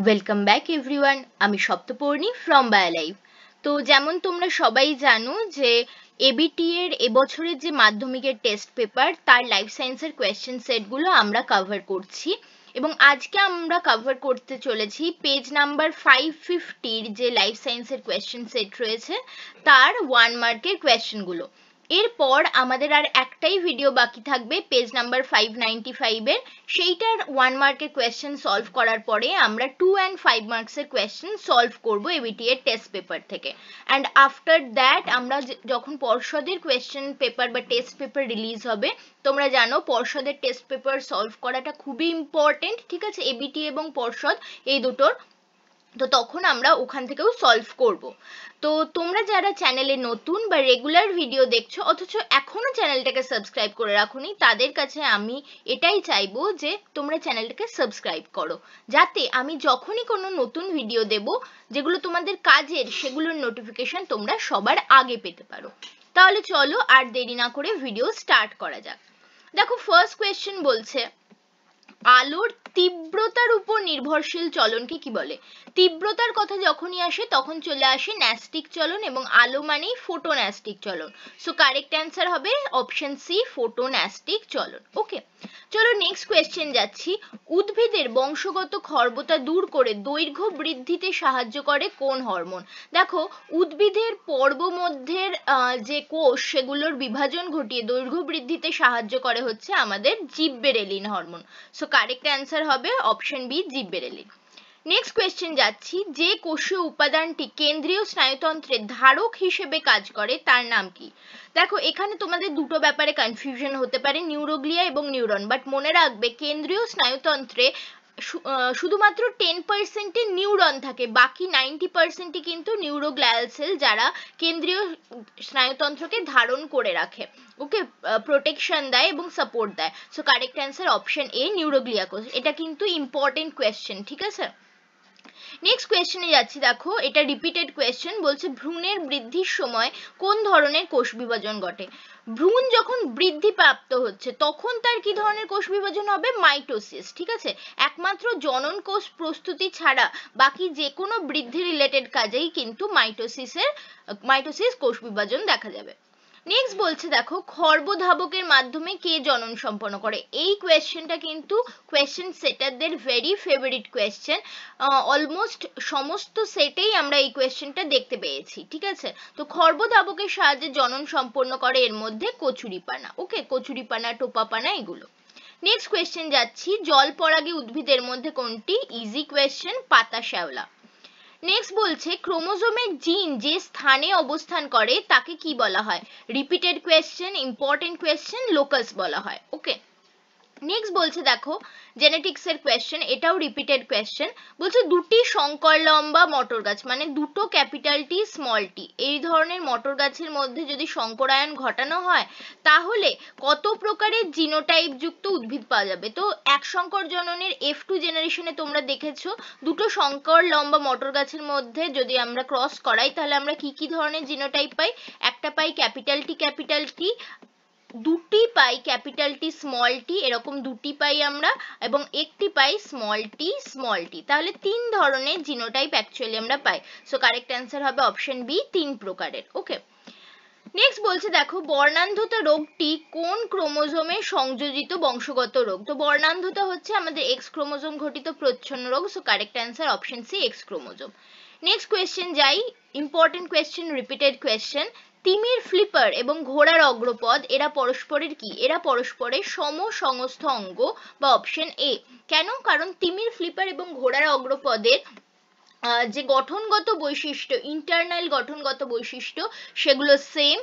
Welcome back everyone, আমি Saptaparni from বায়োলাইফ। তো যেমন তোমরা সবাই জানো যে এবিটি এর এবছরের যে মাধ্যমিকের টেস্ট পেপার তার লাইফ সায়েন্সের কোয়েশ্চেন সেটগুলো আমরা কভার করছি এবং আজকে আমরা কভার করতে চলেছি পেজ নাম্বার 550 যে লাইফ সায়েন্সের কোয়েশ্চেন সেট রয়েছে তার 1 মার্কের কোয়েশ্চেনগুলো। এরপর আমাদের আর একটাই ভিডিও বাকি থাকবে পেজ নাম্বার 595 এর, সেইটার 1 মার্কের কোয়েশ্চেন সলভ করার পরে আমরা 2 and 5 মার্কসের কোয়েশ্চেন সলভ করব এবিটি এর টেস্ট পেপার থেকে। অ্যান্ড আফটার দ্যাট আমরা যখন পর্ষদের কোয়েশ্চেন পেপার বা টেস্ট পেপার রিলিজ হবে, তোমরা জানো পর্ষদের টেস্ট পেপার সলভ করাটা খুবই ইম্পর্টেন্ট, ঠিক আছে, এবিটি এবং পর্ষদ এই দুটোর। তো তখন আমরা ওখান থেকেও সলভ করব। তো তোমরা যারা চ্যানেলে নতুন বা রেগুলার ভিডিও দেখছো অথচ এখনো চ্যানেলটাকে সাবস্ক্রাইব করে রাখোনি, তাদের কাছে আমি এটাই চাইবো যে তোমরা চ্যানেলটাকে সাবস্ক্রাইব করো, যাতে আমি যখনই কোনো নতুন ভিডিও দেব যেগুলো তোমাদের কাজের সেগুলোর নোটিফিকেশন তোমরা সবার আগে পেতে পারো। তাহলে চলো আর দেরি না করে ভিডিও স্টার্ট করা যাক। দেখো ফার্স্ট কোয়েশ্চেন বলছে, আলোর তীব্রতার উপর নির্ভরশীল চলনকে কি বলে? তীব্রতার কথা যখনই আসে তখন চলে আসে ন্যাস্টিক চলন, এবং আলো মানেই ফোটোন্যাস্টিক চলন। সো কারেক্ট অ্যান্সার হবে অপশন সি, ফোটোন্যাস্টিক চলন। ওকে, চলো নেক্সট কোয়েশ্চেন যাচ্ছি। উদ্ভিদের বংশগত খর্বতা দূর করে দৈর্ঘ্য বৃদ্ধিতে সাহায্য করে কোন হরমোন? দেখো উদ্ভিদের পর্বমধ্যের যে কোষ সেগুলোর বিভাজন ঘটিয়ে দৈর্ঘ্য বৃদ্ধিতে সাহায্য করে হচ্ছে আমাদের জিববেরেলিন হরমোন। সো কারেক্ট অ্যান্সার হবে অপশন বি, জিববেরেলিন। নেক্সট কোয়েশ্চেন যাচ্ছি, যে কোষীয় উপাদানটি কেন্দ্রীয় স্নায়ুতন্ত্রের ধারক হিসেবে কাজ করে তার নাম কি? দেখো এখানে তোমাদের দুটো ব্যাপারে কনফিউশন হতে পারে, নিউরোগ্লিয়া এবং নিউরন, বাট মনে রাখবে কেন্দ্রীয় স্নায়ুতন্ত্রে শুধুমাত্র 10% নিউরন থাকে, বাকি 90% কিন্তু নিউরোগ্লিয়াল সেল, যারা কেন্দ্রীয় স্নায়ুতন্ত্রকে ধারণ করে রাখে, ওকে, প্রোটেকশন দেয় এবং সাপোর্ট দেয়। So correct answer option A, neuroglia কোষ। এটা কিন্তু ইম্পর্টেন্ট কোয়েশ্চেন, ঠিক আছে। নেক্সট কোয়েশ্চেনে যাচ্ছি, দেখো এটা রিপিটেড কোয়েশ্চেন, বলছে ভ্রূণের বৃদ্ধির সময় কোন ধরনের কোষ বিভাজন ঘটে? ভ্রূণ যখন বৃদ্ধি প্রাপ্ত হচ্ছে তখন তার কি ধরনের কোষ বিভাজন হবে? মাইটোসিস, ঠিক আছে। একমাত্র জনন কোষ প্রস্তুতি ছাড়া বাকি যে কোনো বৃদ্ধি রিলেটেড কাজেই কিন্তু মাইটোসিস কোষ বিভাজন দেখা যাবে। নেক্সট বলছে, দেখো খর্বধাবকের মাধ্যমে কে জনন সম্পন্ন করে? এই কোয়েশ্চেনটা কিন্তু কোয়েশ্চেন সেটারদের ভেরি ফেভারিট কোয়েশ্চেন। অলমোস্ট সমস্ত সেটেই আমরা এই কোয়েশ্চেনটা দেখতে পেয়েছি, ঠিক আছে। তো খর্বধাবকের সাহায্যে জনন সম্পন্ন করে এর মধ্যে কচুরিপানা, ওকে, কচুরিপানা, টোপাপানা, এগুলো। নেক্সট কোয়েশ্চেন যাচ্ছি, জলপরাগী উদ্ভিদের মধ্যে কোনটি? ইজি কোয়েশ্চেন, পাতা শ্যাওলা। নেক্সট বলছে, ক্রোমোজোমের জিন যে স্থানে অবস্থান করে তাকে কি বলা হয়? Repeated question, important question, locus বলা হয়। ওকে, নেক্সট বলছে, দেখো জেনেটিক্স এর কোয়েশ্চেন, এটাও রিপিটেড কোয়েশ্চেন। বলছে দুটি শঙ্কর লম্বা মটর গাছ, মানে দুটো ক্যাপিটাল টি স্মল টি, এই ধরনের মটর গাছের মধ্যে যদি শঙ্করায়ন ঘটানো হয় তাহলে কত প্রকারের জিনোটাইপ যুক্ত উদ্ভিদ পাওয়া যাবে? তো এক শঙ্কর জননের F2 জেনারেশনে তোমরা দেখেছো দুটো শঙ্কর লম্বা মটর গাছের মধ্যে যদি আমরা ক্রস করাই তাহলে আমরা কি কি ধরনের জিনোটাইপ পাই? একটা পাই ক্যাপিটাল টি, দুটি পাই ক্যাপিটাল টি স্মল টি, এরকম দুটি পাই আমরা, এবং একটি পাই স্মল টি, তাহলে তিন ধরনের জিনোটাইপ অ্যাকচুয়ালি আমরা পাই। সো কারেক্ট অ্যান্সার হবে অপশন বি, তিন প্রকারের। ওকে, নেক্সট বলছে, দেখো বর্ণান্ধতা রোগটি কোন ক্রোমোজোমে সংযোজিত বংশগত রোগ? তো বর্ণান্ধতা হচ্ছে আমাদের এক্স ক্রোমোজোম ঘটিত প্রচ্ছন্ন রোগ। So correct answer option C, X chromosome. Next question যাই, ইম্পর্টেন্ট কোয়েশ্চেন, রিপিটেড কোয়েশ্চেন। তিমির ফ্লিপার এবং ঘোড়ার অগ্রপদ এরা পরস্পরের কি? এরা পরস্পরের সমসংস্থ অঙ্গ, বা অপশন এ। কেন? কারণ তিমির ফ্লিপার এবং ঘোড়ার অগ্রপদের যে গঠনগত বৈশিষ্ট্য, ইন্টারনাল গঠনগত বৈশিষ্ট্য, সেগুলো সেম।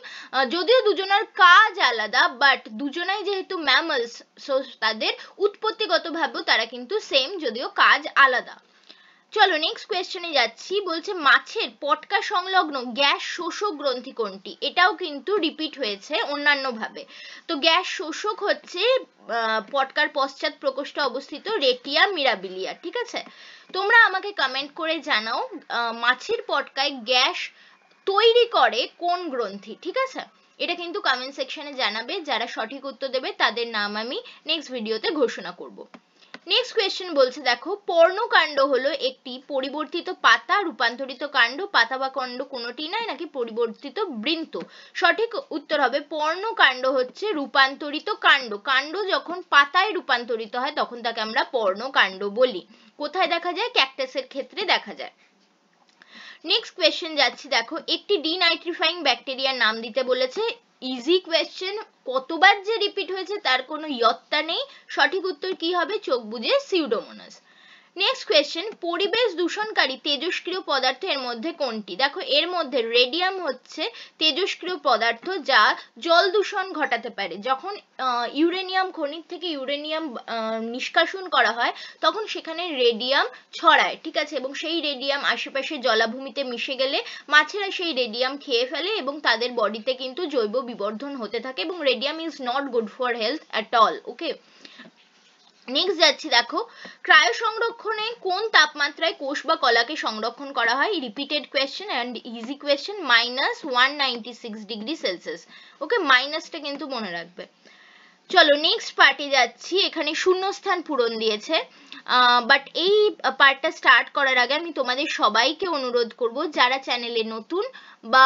যদিও দুজনের কাজ আলাদা, বাট দুজনাই যেহেতু ম্যামলস, সো তাদের উৎপত্তিগতভাবেও তারা কিন্তু সেম, যদিও কাজ আলাদা। চলো নেক্সট কোয়েশ্চেনে যাচ্ছি, বলছে মাছের পটকা সংলগ্ন গ্যাস শোষক গ্রন্থি কোনটি? এটাও কিন্তু রিপিট হয়েছে অন্যান্য ভাবে। তো গ্যাস শোষক হচ্ছে পটকার পশ্চাৎ প্রকোষ্ঠে অবস্থিত রেটিয়া মিরাবিলিয়া, ঠিক আছে। তোমরা আমাকে কমেন্ট করে জানাও মাছের পটকায় গ্যাস তৈরি করে কোন গ্রন্থি, ঠিক আছে। এটা কিন্তু কমেন্ট সেকশনে জানাবে, যারা সঠিক উত্তর দেবে তাদের নাম আমি নেক্সট ভিডিওতে ঘোষণা করব। নেক্সট কোয়েশ্চেন বলছে দেখো, পর্ণকাণ্ড হলো একটি পরিবর্তিত পাতা, রূপান্তরিত কাণ্ড, পাতা বা কাণ্ড কোনোটি নয়, নাকি পরিবর্তিত বৃন্ত? সঠিক উত্তর হবে পর্ণকাণ্ড হচ্ছে রূপান্তরিত কাণ্ড। কাণ্ড যখন পাতায় রূপান্তরিত হয় তখন তাকে আমরা পর্ণকাণ্ড বলি। কোথায় দেখা যায়? ক্যাকটাসের ক্ষেত্রে দেখা যায়। নেক্সট কোয়েশ্চেন যাচ্ছি দেখো, একটি ডিনাইট্রিফাইং ব্যাকটেরিয়ার নাম দিতে বলেছে। ইজি কোয়েশ্চেন, কতবার যে রিপিট হয়েছে তার কোনো ইয়ত্তা নেই। সঠিক উত্তর কি হবে? চোখ বুজে সিউডোমোনাস। নেক্সট কোয়েশ্চেন, পরিবেশ দূষণকারী তেজস্ক্রিয় পদার্থ এর মধ্যে কোনটি? দেখো এর মধ্যে রেডিয়াম হচ্ছে তেজস্ক্রিয় পদার্থ যা জল দূষণ ঘটাতে পারে। যখন ইউরেনিয়াম খনি থেকে ইউরেনিয়াম নিষ্কাশন করা হয় তখন সেখানে রেডিয়াম ছড়ায়, ঠিক আছে, এবং সেই রেডিয়াম আশেপাশে জলাভূমিতে মিশে গেলে মাছেরা সেই রেডিয়াম খেয়ে ফেলে এবং তাদের বডিতে কিন্তু জৈব বিবর্ধন হতে থাকে, এবং radium is not good for health at all. Okay, next যাচ্ছি দেখো, ক্রায়ো সংরক্ষণে কোন তাপমাত্রায় কোষ বা কলাকে সংরক্ষণ করা হয়? Repeated question and easy question. -196°C। ওকে, মাইনাসটা কিন্তু মনে রাখবে। চলো নেক্সট পার্টে যাচ্ছি। এখানে শূন্যস্থান পূরণ দিয়েছে, বাট এই পার্টটা স্টার্ট করার আগে আমি তোমাদের সবাইকে অনুরোধ করব, যারা চ্যানেলে নতুন বা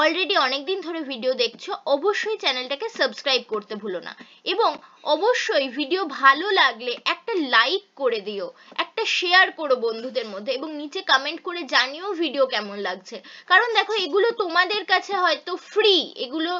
অলরেডি অনেকদিন ধরে ভিডিও দেখছো, অবশ্যই চ্যানেলটাকে সাবস্ক্রাইব করতে ভুলো না, এবং অবশ্যই ভিডিও ভালো লাগলে একটা লাইক করে দিও, একটা শেয়ার করো বন্ধুদের মধ্যে, এবং নিচে কমেন্ট করে জানিও ভিডিও কেমন লাগছে। কারণ দেখো এগুলো তোমাদের কাছে হয়তো ফ্রি, এগুলো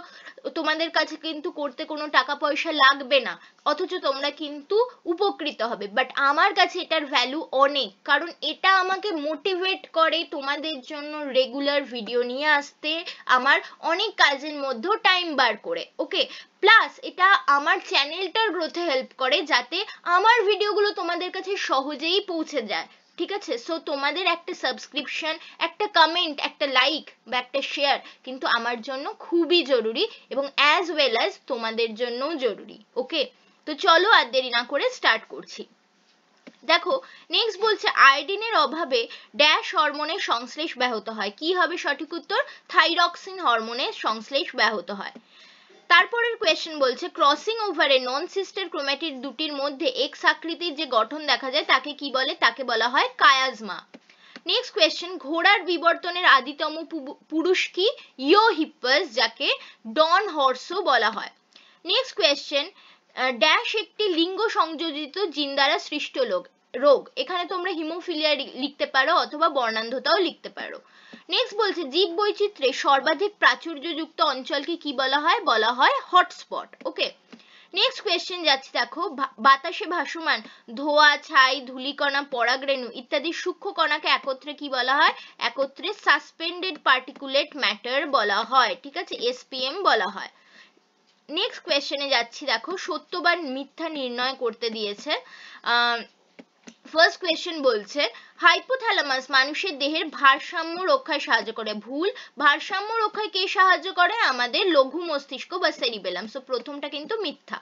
তোমাদের কাছে কিন্তু করতে কোনো টাকা পয়সা লাগবে না, অথচ তোমরা কিন্তু উপকৃত হবে। বাট আমার কাছে এটার ভ্যালু অনেক, কারণ এটা আমাকে মোটিভেট করে তোমাদের জন্য রেগুলার ভিডিও নিয়ে আসতে, আমার অনেক কাজের মধ্যেও টাইম বার করে। ওকে, প্লাস এটা আমার চ্যানেলটার গ্রোথে হেল্প করে, যাতে আমার ভিডিওগুলো তোমাদের কাছে সহজেই পৌঁছে যায়, ঠিক আছে। সো তোমাদের একটা সাবস্ক্রিপশন, একটা কমেন্ট, একটা লাইক বা একটা শেয়ার কিন্তু আমার জন্য খুবই জরুরি, এবং অ্যাজ ওয়েল অ্যাজ তোমাদের জন্যও জরুরি। ওকে, তো চলো আর দেরি না করে স্টার্ট করছি। দেখো নেক্সট বলছে, আয়োডিনের অভাবে ড্যাশ হরমোনের সংশ্লেষ ব্যাহত হয়। কি হবে সঠিক উত্তর? থাইরক্সিন হরমোনের সংশ্লেষ ব্যাহত হয়। তারপরের কোয়েশ্চেন বলছে, ক্রসিং ওভারে নন সিস্টার ক্রোম্যাটিড দুটির মধ্যে এক্স আকৃতির যে গঠন দেখা যায় তাকে কি বলে? তাকে বলা হয় কায়াজমা। নেক্সট কোয়েশ্চেন, ঘোড়ার বিবর্তনের আদিতম পুরুষ কি? ইওহিপ্পাস, যাকে ডন হর্সও বলা হয়। নেক্সট কোয়েশ্চেন, ড্যাশ একটি লিঙ্গ সংযোজিত জিন দ্বারা সৃষ্ট রোগ। এখানে তোমরা হিমোফিলিয়া লিখতে পারো অথবা বর্ণান্ধতাও লিখতে পারো। নেক্সট বলছে, জীব বৈচিত্র্যে সর্বাধিক প্রাচুর্যযুক্ত অঞ্চলকে কি বলা হয়? বলা হয় হটস্পট। ওকে, নেক্সট কোয়েশ্চেন যাচ্ছি দেখো, বাতাসে ভাসমান ধোঁয়া, ছাই, ধূলিকণা, পরাগরেণু ইত্যাদি সূক্ষ্ম কণাকে একত্রে কি বলা হয়? একত্রে সাসপেন্ডেড পার্টিকুলেট ম্যাটার বলা হয়, ঠিক আছে, এসপিএম বলা হয়। নেক্সট কোয়েশ্চেনে যাচ্ছি দেখো, সত্য বা মিথ্যা নির্ণয় করতে দিয়েছে। ফার্স্ট কোয়েশ্চেন বলছে, হাইপোথ্যালামাস মানুষের দেহের ভারসাম্য রক্ষায় সাহায্য করে। ভুল, ভারসাম্য রক্ষায় কে সাহায্য করে? আমাদের লঘু মস্তিষ্ক বা সেরিবেলাম। সো প্রথমটা কিন্তু মিথ্যা।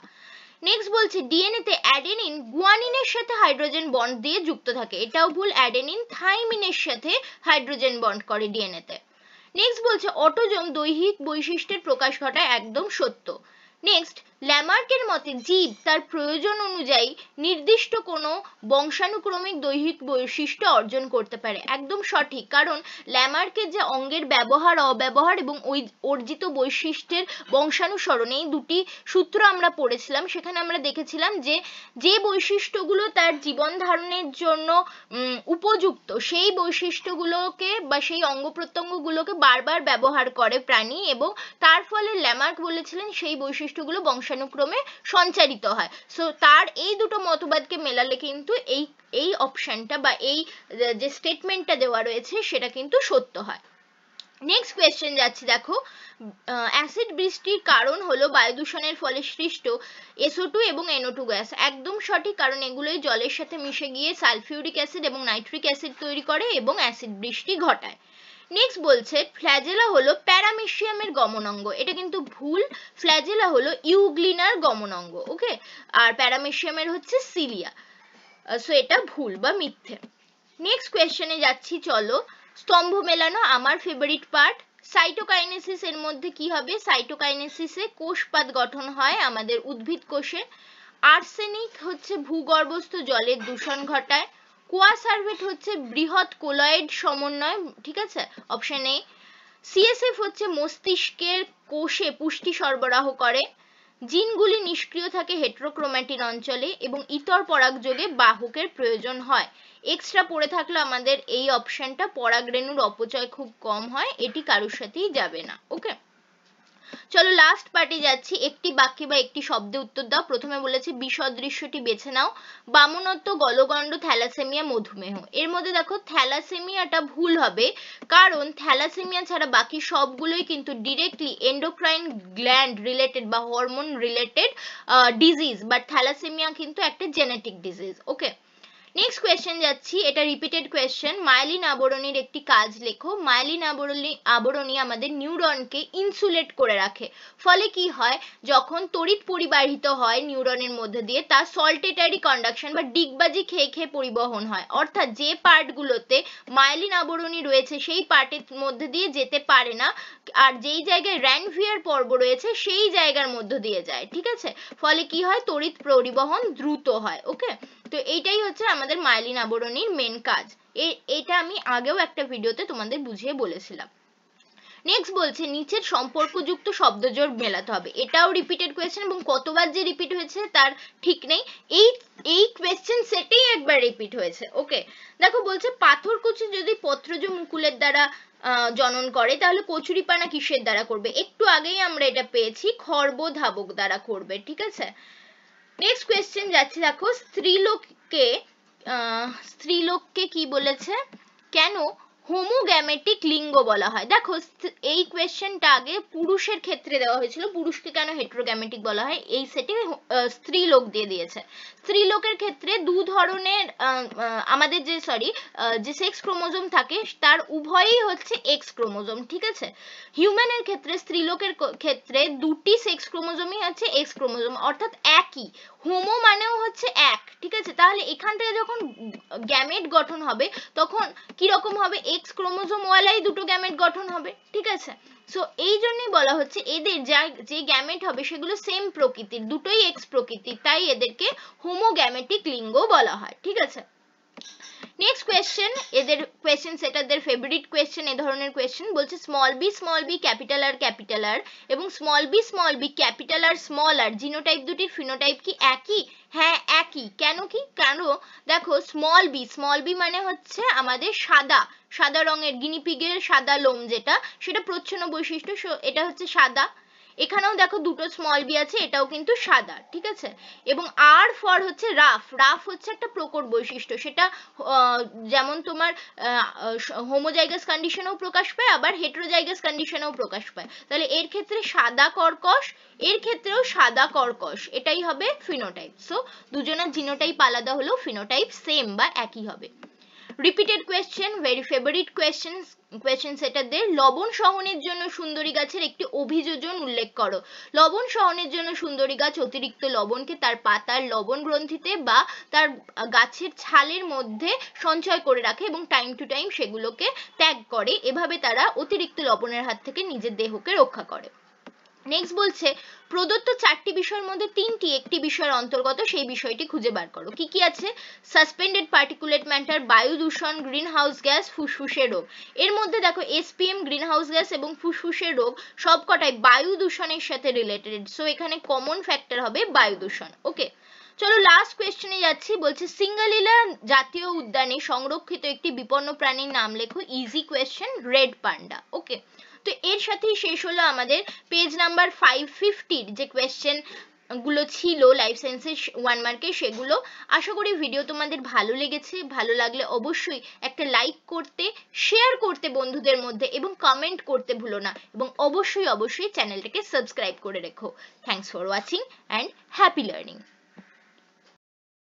নেক্সট বলছে, ডিএনএ তে অ্যাডেনিন গুয়ানিনের সাথে হাইড্রোজেন বন্ড দিয়ে যুক্ত থাকে। এটাও ভুল, অ্যাডেনিন থাইমিনের সাথে হাইড্রোজেন বন্ড করে ডিএনএ তে। নেক্সট বলছে, অটোজোম দৈহিক বৈশিষ্ট্যের প্রকাশ ঘটায়। একদম সত্য। নেক্সট, ল্যামার্কের মতে জীব তার প্রয়োজন অনুযায়ী নির্দিষ্ট কোনো বংশানুক্রমিক দৈহিক বৈশিষ্ট্য অর্জন করতে পারে। একদম সঠিক, কারণ ল্যামার্কের যে অঙ্গের ব্যবহার, অব্যবহার এবং ওই অর্জিত বৈশিষ্ট্যের বংশানুসরণ, এই দুটি সূত্র আমরা পড়েছিলাম। সেখানে আমরা দেখেছিলাম যে যে বৈশিষ্ট্যগুলো তার জীবন ধারণের জন্য উপযুক্ত, সেই বৈশিষ্ট্যগুলোকে বা সেই অঙ্গ প্রত্যঙ্গগুলোকে বারবার ব্যবহার করে প্রাণী, এবং তার ফলে ল্যামার্ক বলেছিলেন সেই বৈশিষ্ট্যগুলো বংশানুক্রমে সঞ্চারিত হয়। সো তার এই দুটো মতবাদকে মেলালে কিন্তু এই অপশনটা বা এই যে স্টেটমেন্টটা দেওয়া রয়েছে সেটা কিন্তু সত্য হয়। নেক্সট কোয়েশ্চেন যাচ্ছি দেখো, অ্যাসিড বৃষ্টির কারণ হলো বায়ু দূষণের ফলে সৃষ্ট SO2 এবং NO2 গ্যাস। একদম সঠিক, কারণ এগুলোই জলের সাথে মিশে গিয়ে সালফিউরিক অ্যাসিড এবং নাইট্রিক অ্যাসিড তৈরি করে এবং অ্যাসিড বৃষ্টি ঘটায়। নেক্সট বলছে, ফ্ল্যাজেলা হলো প্যারামেসিয়ামের গমনাঙ্গ। এটা কিন্তু ভুল, ফ্ল্যাজেলা হলো ইউগ্লিনার গমনাঙ্গ। ওকে, আর প্যারামেসিয়ামের হচ্ছে সিলিয়া। সো এটা ভুল বা মিথ্যে। নেক্সট কোয়েশ্চেনে যাচ্ছি, চলো। স্তম্ভ মেলানো আমার ফেভারিট পার্ট। সাইটোকাইনেসিস এর মধ্যে কি হবে? সাইটোকাইনেসিসে কোষপাত গঠন হয় আমাদের উদ্ভিদ কোষে। আর্সেনিক হচ্ছে ভূগর্ভস্থ জলের দূষণ ঘটায়। কোয়াসার্ভেট হচ্ছে বৃহৎ কোলয়েড সমন্বয়, ঠিক আছে, অপশন এ। সিএসএফ হচ্ছে মস্তিষ্কের কোষে পুষ্টি সরবরাহ করে। জিনগুলি নিষ্ক্রিয় থাকে হেটেরোক্রোম্যাটিন অঞ্চলে এবং ইতর পরাগযোগে বাহকের প্রয়োজন হয়। এক্সট্রা পড়ে থাকলে আমাদের এই অপশনটা, পরাগরেণুর অপচয় খুব কম হয়, এটি কারোর সাথেই যাবে না। ওকে, চলো লাস্ট পার্টে যাচ্ছি। একটি বাক্যে বা একটি শব্দে উত্তর দাও। প্রথমে বলেছে বিসদৃশ্যটি বেছে নাও। বামনত্ব, গলগণ্ড, থ্যালাসেমিয়া, মধুমেহ। এর মধ্যে দেখো থ্যালাসেমিয়াটা ভুল হবে, কারণ থ্যালাসেমিয়া ছাড়া বাকি সবগুলোই কিন্তু ডিরেক্টলি এন্ডোক্রাইন গ্ল্যান্ড রিলেটেড বা hormone related disease, but thalassaemia কিন্তু একটা genetic disease. Okay, next question যাচ্ছি, এটা রিপিটেড কোয়েশ্চেন। মায়েলিন আবরণীর একটি কাজ লেখো। মায়েলিন আবরণী আমাদের নিউরনকে ইনসুলেট করে রাখে, ফলে কি হয়, যখন তড়িৎ পরিবাহিত হয় নিউরনের মধ্যে দিয়ে, তার সল্টেটারি কন্ডাকশন বা ডিগবাজি খেয়ে খেয়ে পরিবহন হয়, অর্থাৎ যে পার্টগুলোতে মায়েলিন আবরণী রয়েছে সেই পার্টের মধ্যে দিয়ে যেতে পারে না, আর যেই জায়গায় র্যানভিয়ার পর্ব রয়েছে সেই জায়গার মধ্য দিয়ে যায়, ঠিক আছে, ফলে কি হয়, তড়িৎ পরিবহন দ্রুত হয়। ওকে, তো এইটাই হচ্ছে আমাদের মায়েলিন আবরণীর মেন কাজ। এটা আমি আগেও একটা ভিডিওতে তোমাদের বুঝিয়ে বলেছিলাম। নেক্সট বলছে নিচের সম্পর্কযুক্ত শব্দজোড় মেলাতে হবে। এটাও রিপিটেড কোয়েশ্চেন এবং কতবার যে রিপিট হয়েছে তার ঠিক নেই, এই কোয়েশ্চেন সেটেই একবার রিপিট হয়েছে। ওকে, দেখো বলছে পাথরকুচি যদি পত্রজ মুকুলের দ্বারা জনন করে, তাহলে কচুরিপানা কিসের দ্বারা করবে? একটু আগেই আমরা এটা পেয়েছি, খর্বধাবক দ্বারা করবে, ঠিক আছে। নেক্সট কোয়েশ্চেন যাচ্ছে, দেখো স্ত্রীলোককে কি বলেছে, কেন হোমোগ্যামেটিক লিঙ্গ বলা হয়? দেখো এই কোয়েশ্চেনটা আগে পুরুষের ক্ষেত্রে দেওয়া হয়েছিল, পুরুষকে কেন হেটেরোগ্যামেটিক বলা হয়, এই সেটে স্ত্রীলোক দিয়ে দিয়েছে। স্ত্রীলোকের ক্ষেত্রে দু ধরনের আমাদের যে সেক্স ক্রোমোজোম থাকে তার উভয়ই হচ্ছে এক্স ক্রোমোজোম, ঠিক আছে। হিউম্যানের ক্ষেত্রে, স্ত্রীলোকের ক্ষেত্রে দুটি সেক্স ক্রোমোজোমই আছে এক্স ক্রোমোজোম, অর্থাৎ একই। হোমো মানেও হচ্ছে এক, ঠিক আছে। তাহলে এখান থেকে যখন গ্যামেট গঠন হবে তখন কি রকম হবে, এক্স ক্রোমোজোম ওয়ালাই দুটো গ্যামেট গঠন হবে, ঠিক আছে। সো এই জন্যই বলা হচ্ছে এদের যে গ্যামেট হবে সেগুলো সেম প্রকৃতির, দুটোই এক্স প্রকৃতির, তাই এদেরকে হোমোগ্যামেটিক লিঙ্গ বলা হয়, ঠিক আছে। নেক্সট কোয়েশ্চেন, এদের কোয়েশ্চেন সেটাদের ফেভারিট কোয়েশ্চেন, এ ধরনের কোয়েশ্চেন বলছে স্মল বি ক্যাপিটাল আর এবং small B capital R small R genotype দুটির ফিনোটাইপ কি একই? হ্যাঁ একই। কেন কি? কারণ দেখো স্মল বি মানে হচ্ছে আমাদের সাদা রঙের গিনিপিগের সাদা লোম, যেটা সেটা প্রচ্ছন্ন বৈশিষ্ট্য, এটা হচ্ছে সাদা। এখানেও দেখো দুটো স্মল বি আছে, এটাও কিন্তু সাদা, ঠিক আছে। এবং আর ফর হচ্ছে রাফ হচ্ছে একটা প্রকট বৈশিষ্ট্য, সেটা যেমন তোমার হোমোজাইগাস কন্ডিশনেও প্রকাশ পায়, আবার হেটেরোজাইগাস কন্ডিশনেও প্রকাশ পায়। তাহলে এর ক্ষেত্রে সাদা কর্কশ, এর ক্ষেত্রেও সাদা কর্কশ, এটাই হবে ফিনোটাইপ। সো দুজনের জিনোটাইপ আলাদা হলেও ফিনোটাইপ সেম বা একই হবে। Repeated question, very favourite question সেটাদের। লবণ সহনের জন্য সুন্দরী গাছের একটি অভিযোজন উল্লেখ করো। লবণ সহনের জন্য সুন্দরী গাছ অতিরিক্ত লবণকে তার পাতার লবণ গ্রন্থিতে বা তার গাছের ছালের মধ্যে সঞ্চয় করে রাখে এবং টাইম টু টাইম সেগুলোকে ত্যাগ করে, এভাবে তারা অতিরিক্ত লবণের হাত থেকে নিজের দেহকে রক্ষা করে। নেক্সট বলছে প্রদত্ত চারটি বিষয়ের মধ্যে তিনটি একটি বিষয়ের অন্তর্গত, সেই বিষয়টি খুঁজে বার করো। কি কি আছে? সাসপেন্ডেড পার্টিকুলেট ম্যাটার, বায়ু দূষণ, গ্রিন হাউস গ্যাস, ফুসফুসের রোগ। এর মধ্যে দেখো এসপিএম, গ্রিন হাউস গ্যাস এবং ফুসফুসের রোগ সবকটাই বায়ু দূষণের সাথে রিলেটেড, সো এখানে কমন ফ্যাক্টর হবে বায়ু দূষণ। ওকে, চলো লাস্ট কোয়েশ্চেনে যাচ্ছি। বলছে সিঙ্গালিলা জাতীয় উদ্যানে সংরক্ষিত একটি বিপন্ন প্রাণীর নাম লেখো। Easy question, red panda. Okay, তো এর সাথেই শেষ হলো আমাদের পেজ নাম্বার 550 যে কোয়েশ্চেন গুলো ছিল লাইফ সায়েন্সের 1 মার্কে, সেগুলো। আশা করি ভিডিও তোমাদের ভালো লেগেছে। ভালো লাগলে অবশ্যই একটা লাইক করতে, শেয়ার করতে বন্ধুদের মধ্যে এবং কমেন্ট করতে ভুলো না, এবং অবশ্যই চ্যানেলটাকে সাবস্ক্রাইব করে রেখো। Thanks for watching and happy learning.